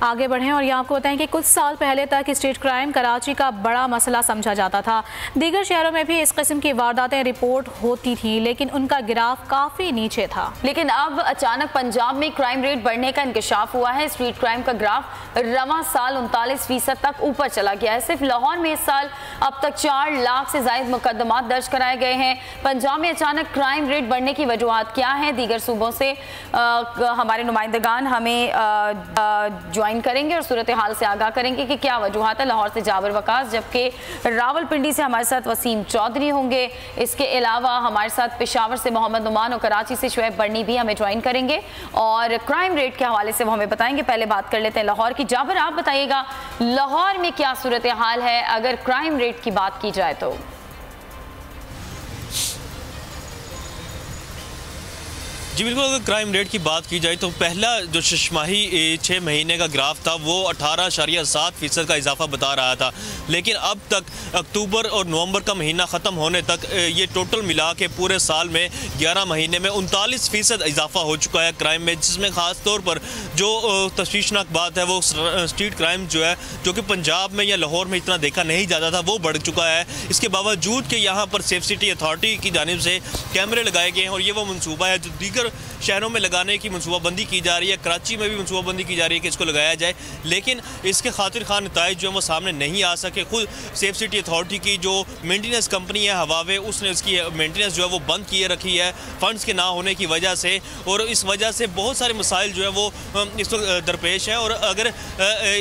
आगे बढ़ें और यहाँ आपको बताएं कि कुछ साल पहले तक स्ट्रीट क्राइम कराची का बड़ा मसला समझा जाता था। दीगर शहरों में भी इस किस्म की वारदातें रिपोर्ट होती थीं, लेकिन उनका गिराफ काफ़ी नीचे था। लेकिन अब अचानक पंजाब में क्राइम रेट बढ़ने का इंकशाफ हुआ है। स्ट्रीट क्राइम का ग्राफ रवां साल 39% तक ऊपर चला गया है। सिर्फ लाहौर में इस साल अब तक 4 लाख से ज्यादा मुकदमात दर्ज कराए गए हैं। पंजाब में अचानक क्राइम रेट बढ़ने की वजूहात क्या हैं? दीगर सूबों से हमारे नुमाइंदगान हमें ज्वाइन करेंगे और सूरत हाल से आगाह करेंगे कि क्या वजूहात है। लाहौर से जाबर वकास, जबकि रावलपिंडी से हमारे साथ वसीम चौधरी होंगे। इसके अलावा हमारे साथ पेशावर से मोहम्मद नुमान और कराची से शुएब बर्नी भी हमें ज्वाइन करेंगे और क्राइम रेट के हवाले से वो हमें बताएंगे। पहले बात कर लेते हैं लाहौर की। जाबर, आप बताइएगा लाहौर में क्या सूरत हाल है अगर क्राइम रेट की बात की जाए तो? जी बिल्कुल, अगर क्राइम रेट की बात की जाए तो पहला जो शशमाही 6 महीने का ग्राफ था वो 18.7% का इजाफा बता रहा था, लेकिन अब तक अक्टूबर और नवंबर का महीना ख़त्म होने तक ये टोटल मिला के पूरे साल में 11 महीने में 39% इजाफा हो चुका है क्राइम में, जिसमें ख़ास तौर पर जो तशवीशनाक बात है वो स्ट्रीट क्राइम जो है, जो कि पंजाब में या लाहौर में इतना देखा नहीं जाता था, वो बढ़ चुका है। इसके बावजूद कि यहाँ पर सेफ सिटी अथॉरिटी की जानिब से कैमरे लगाए गए हैं और ये वो मनसूबा है जो दीगर शहरों में लगाने की मनसूबाबंदी की जा रही है। कराची में भी मनसूबाबंदी की जा रही है कि इसको लगाया जाए, लेकिन इसके खातिर खान नताइज जो है वो सामने नहीं आ सके। खुद सेफ सिटी अथॉरिटी की जो मेंटेनेंस कंपनी है हवावे, उसने उसकी मेंटेनेंस जो है वो बंद किए रखी है फंड्स के ना होने की वजह से, और इस वजह से बहुत सारे मसाइल जो है वो इस वक्त दरपेश हैं। और अगर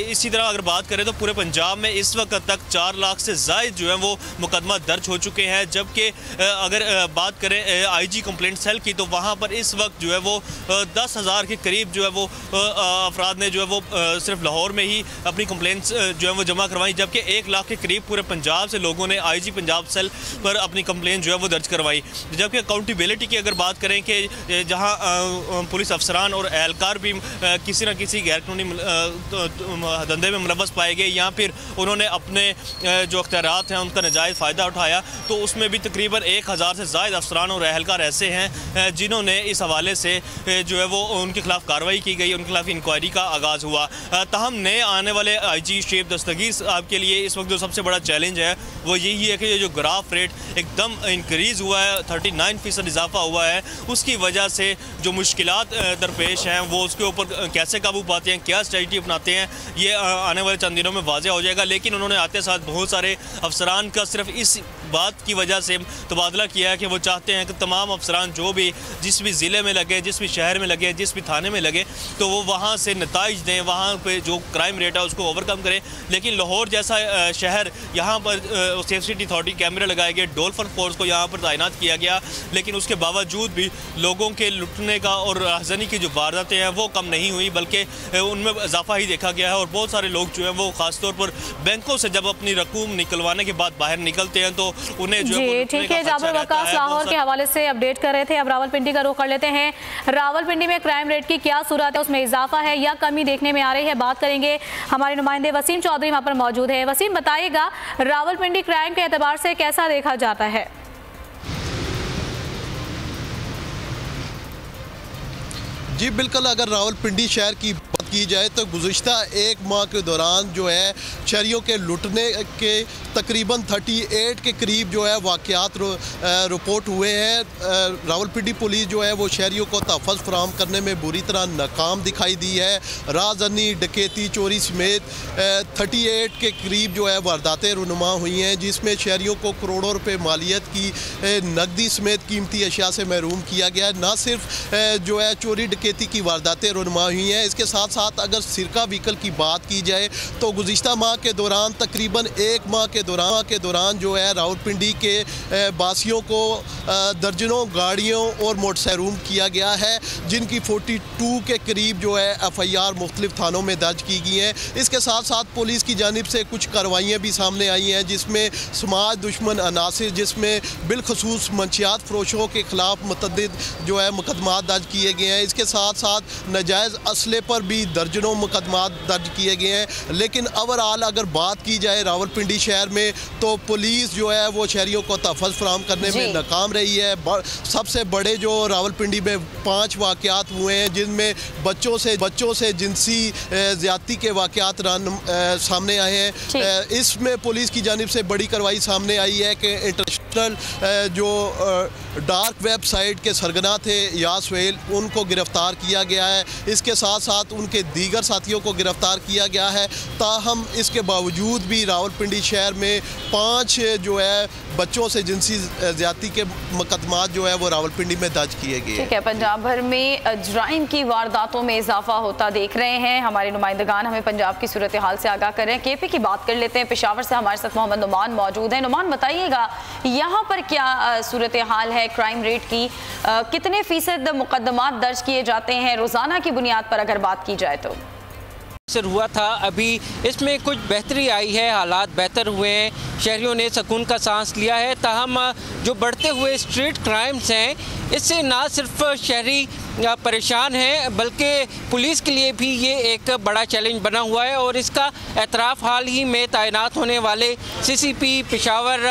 इसी तरह अगर बात करें तो पूरे पंजाब में इस वक्त तक 4 लाख से ज़ायद जो है वो मुकदमा दर्ज हो चुके हैं, जबकि अगर बात करें IG कंप्लेंट सेल की तो वहाँ पर इस वक्त जो है वो 10,000 के करीब जो है वो अफराद ने जो है वो सिर्फ लाहौर में ही अपनी कंप्लेंट्स जो है वो जमा करवाई, जबकि 1 लाख के करीब पूरे पंजाब से लोगों ने IG पंजाब सेल पर अपनी कंप्लेंट जो है वो दर्ज करवाई। जबकि अकाउंटेबिलिटी की अगर बात करें कि जहां पुलिस अफसरान और एहलकार भी किसी न किसी गैर कानूनी धंधे में मुलव्वस पाए गए या फिर उन्होंने अपने जो अख्तियारात हैं उनका नाजायज़ फ़ायदा उठाया, तो उसमें भी तकरीबन 1000 से ज़ायद अफसरान और एहलकार ऐसे हैं जिन्होंने इस हवाले से जो है वो उनके खिलाफ कार्रवाई की गई, उनके खिलाफ इंक्वायरी का आगाज़ हुआ। ताहम नए आने वाले IG शेब दस्तगीर साहब के लिए इस वक्त जो सबसे बड़ा चैलेंज है वो यही है कि ये जो ग्राफ रेट एकदम इंक्रीज़ हुआ है, 39% इजाफा हुआ है, उसकी वजह से जो मुश्किलात दरपेश हैं वो उसके ऊपर कैसे काबू पाते हैं, क्या स्ट्रेटजी अपनाते हैं, ये आने वाले चंद दिनों में वाज़ेह हो जाएगा। लेकिन उन्होंने आते साथ बहुत सारे अफसरान का सिर्फ इस बात की वजह से तबादला किया है कि वो चाहते हैं कि तमाम अफसरान जो भी जिस भी ज़िले में लगे, जिस भी शहर में लगे, जिस भी थाने में लगे, तो वो वहाँ से नताइज दें, वहाँ पे जो क्राइम रेट है उसको ओवरकम करें। लेकिन लाहौर जैसा शहर, यहाँ पर सेफ सिटी अथॉरिटी कैमरे लगाए गए, डोलफन फोर्स को यहाँ पर तैनात किया गया, लेकिन उसके बावजूद भी लोगों के लुटने का और राहज़नी की जो वारदातें हैं वो कम नहीं हुई, बल्कि उनमें इजाफा ही देखा गया है। और बहुत सारे लोग जो हैं वो ख़ासतौर पर बैंकों से जब अपनी रकूम निकलवाने के बाद बाहर निकलते हैं तो उन्हें जो है ठीक है। जाबर वकास लाहौर के हवाले से अपडेट कर रहे थे। अब रावलपिंडी का रुख कर लेते हैं। रावलपिंडी में क्राइम रेट की क्या सूरत है, उसमें इजाफा है या कमी देखने में आ रही है, बात करेंगे। हमारे नुमाइंदे वसीम चौधरी वहाँ पर मौजूद है। वसीम, बताइएगा रावलपिंडी क्राइम के एतबार से कैसा देखा जाता है? जी बिल्कुल, अगर रावलपिंडी शहर की बात की जाए तो गुज़िश्ता 1 माह के दौरान जो है शहरियों के लुटने के तकरीबन 38 के करीब जो है वाक़यात रिपोर्ट हुए हैं। रावलपिंडी पुलिस जो है वो शहरियों को तहफ़्फ़ुज़ फराहम करने में बुरी तरह नाकाम दिखाई दी है। राजनी, डकैती, चोरी समेत 38 के करीब जो है वारदातें रुनुमा हुई हैं, जिसमें शहरियों को करोड़ों रुपए मालियत की नकदी समेत कीमती अशिया से महरूम किया गया है। न सिर्फ जो है चोरी डकैती की वारदातें रुनुमा हुई हैं, इसके साथ साथ अगर सिरका व्हीकल की बात की जाए तो गुज़िश्ता माह के दौरान तकरीबन 1 माह के दौरान जो है रावलपिंडी के बासियों को दर्जनों गाड़ियों और मोटरसाइकिल किया गया है, जिनकी 42 के करीब जो है FIR मुख्तलिफ थानों में दर्ज की गई हैं। इसके साथ साथ पुलिस की जानिब से कुछ कार्रवाइयाँ भी सामने आई हैं, जिसमें समाज दुश्मन अनासिर, जिसमें बिलखसूस मंशियात फरोशों के खिलाफ मुतअद्दिद जो है मुकदमात दर्ज किए गए हैं। इसके साथ साथ नाजायज़ असले पर भी दर्जनों मुकदमा दर्ज किए गए हैं। लेकिन ओवरऑल अगर बात की जाए रावलपिंडी शहर में तो पुलिस जो है वो शहरियों को तहफ़्फ़ुज़ फराहम करने में नाकाम रही है। सबसे बड़े जो रावलपिंडी में 5 वाक़यात हुए हैं जिनमें बच्चों से जिनसी ज़्यादती के वाक़यात सामने आए हैं। इसमें पुलिस की जानिब से बड़ी कार्रवाई सामने आई है कि इंटरनेशनल जो डार्क वेबसाइट के सरगना थे यास वेल, उनको गिरफ़्तार किया गया है। इसके साथ साथ उनके दीगर साथियों को गिरफ़्तार किया गया है। ताहम इसके बावजूद भी रावलपिंडी शहर में 5 जो है बच्चों से जिनसी ज़्यादती के मुकदमात जो है वो रावलपिंडी में दर्ज किए गए। ठीक है, पंजाब भर में जराइम की वारदातों में इजाफा होता देख रहे हैं। हमारे नुमाइंदगान हमें पंजाब की सूरत हाल से आगाह कर रहे हैं। KP की बात कर लेते हैं। पेशावर से हमारे साथ मोहम्मद नुमान मौजूद हैं। नुमान, बताइएगा यहाँ पर क्या सूरत हाल है क्राइम रेट की? कितने फीसद मुकदमात दर्ज किए जाते हैं रोज़ाना की बुनियाद पर अगर बात की जाए तो? हुआ था, अभी इसमें कुछ बेहतरी आई है, हालात बेहतर हुए हैं, शहरियों ने सुकून का सांस लिया है। ताहम जो बढ़ते हुए स्ट्रीट क्राइम्स हैं इससे ना सिर्फ शहरी परेशान हैं बल्कि पुलिस के लिए भी ये एक बड़ा चैलेंज बना हुआ है। और इसका एतराफ़ हाल ही में तैनात होने वाले CCP पेशावर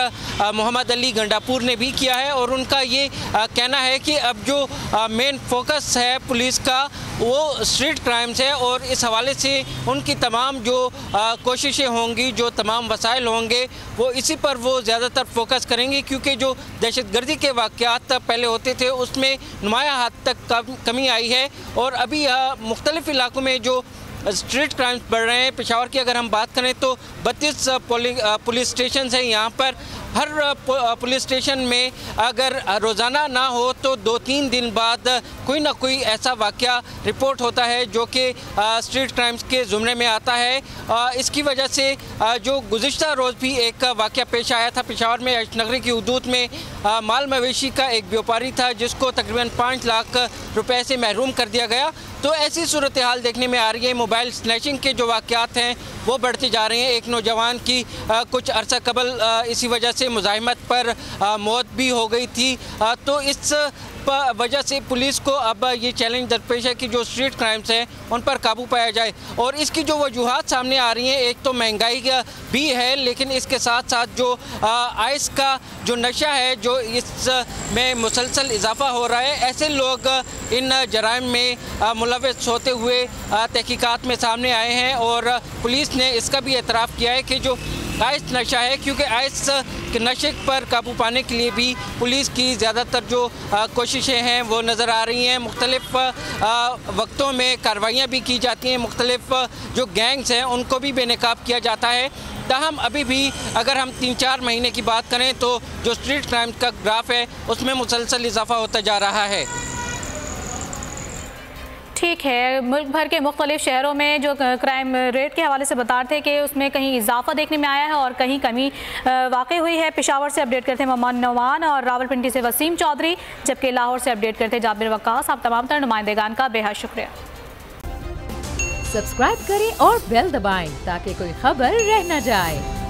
मोहम्मद अली गंडापुर ने भी किया है। और उनका ये कहना है कि अब जो मेन फोकस है पुलिस का वो स्ट्रीट क्राइम्स है और इस हवाले से उनकी तमाम जो कोशिशें होंगी, जो तमाम वसाइल होंगे, वो इसी पर वो ज़्यादातर फोकस करेंगे। क्योंकि जो दहशतगर्दी के वाक़यात पहले होते थे उसमें नुमाया हद तक कमी आई है। और अभी मुख्तलिफ़ इलाकों में जो स्ट्रीट क्राइम्स बढ़ रहे हैं, पेशावर की अगर हम बात करें तो 32 पुलिस स्टेशन हैं यहाँ पर। हर पुलिस स्टेशन में अगर रोज़ाना ना हो तो 2-3 दिन बाद कोई ना कोई ऐसा वाक़या रिपोर्ट होता है जो कि स्ट्रीट क्राइम्स के ज़ुमरे में आता है। इसकी वजह से जो गुज़िश्ता रोज़ भी एक वाक़या पेश आया था पेशावर में, अशनगरी की हदूद में माल मवेशी का एक व्यापारी था जिसको तकरीबन 5 लाख रुपए से महरूम कर दिया गया। तो ऐसी सूरत हाल देखने में आ रही है। मोबाइल स्नैचिंग के जो वाक़यात हैं वो बढ़ते जा रहे हैं। एक नौजवान की कुछ अरसा कबल इसी वजह से मुज़ाहिमत पर मौत भी हो गई थी। तो इस वजह से पुलिस को अब ये चैलेंज दरपेश है कि जो स्ट्रीट क्राइम्स हैं उन पर काबू पाया जाए। और इसकी जो वजूहात सामने आ रही हैं, एक तो महंगाई भी है, लेकिन इसके साथ साथ जो आइस का जो नशा है जो इसमें मुसलसल इजाफा हो रहा है। ऐसे लोग इन जराइम में मुलव्वस होते हुए तहकीकात में सामने आए हैं और पुलिस ने इसका भी एतराफ़ किया है कि जो आइस नशा है, क्योंकि आइस के नशे पर काबू पाने के लिए भी पुलिस की ज़्यादातर जो कोशिशें हैं वो नज़र आ रही हैं। मुख्तलिफ़ वक्तों में कार्रवाइयाँ भी की जाती हैं, मुख्तलिफ़ जो गैंग्स हैं उनको भी बेनकाब किया जाता है। ताहम अभी भी अगर हम 3-4 महीने की बात करें तो जो स्ट्रीट क्राइम का ग्राफ है उसमें मुसलसल इजाफा होता जा रहा है। ठीक है, मुल्क भर के मुख्तलिफ शहरों में जो क्राइम रेट के हवाले से बता रहे थे कि उसमें कहीं इजाफा देखने में आया है और कहीं कमी वाक़ई हुई है। पेशावर से अपडेट करते हैं मोहम्मद नुमान और रावलपिंडी से वसीम चौधरी, जबकि लाहौर से अपडेट करते हैं जाबिर वक्कास। आप तमाम तरह नुमाइंदेगान का बेहद शुक्रिया। सब्सक्राइब करें और बेल दबाएं ताकि कोई खबर रह न जाए।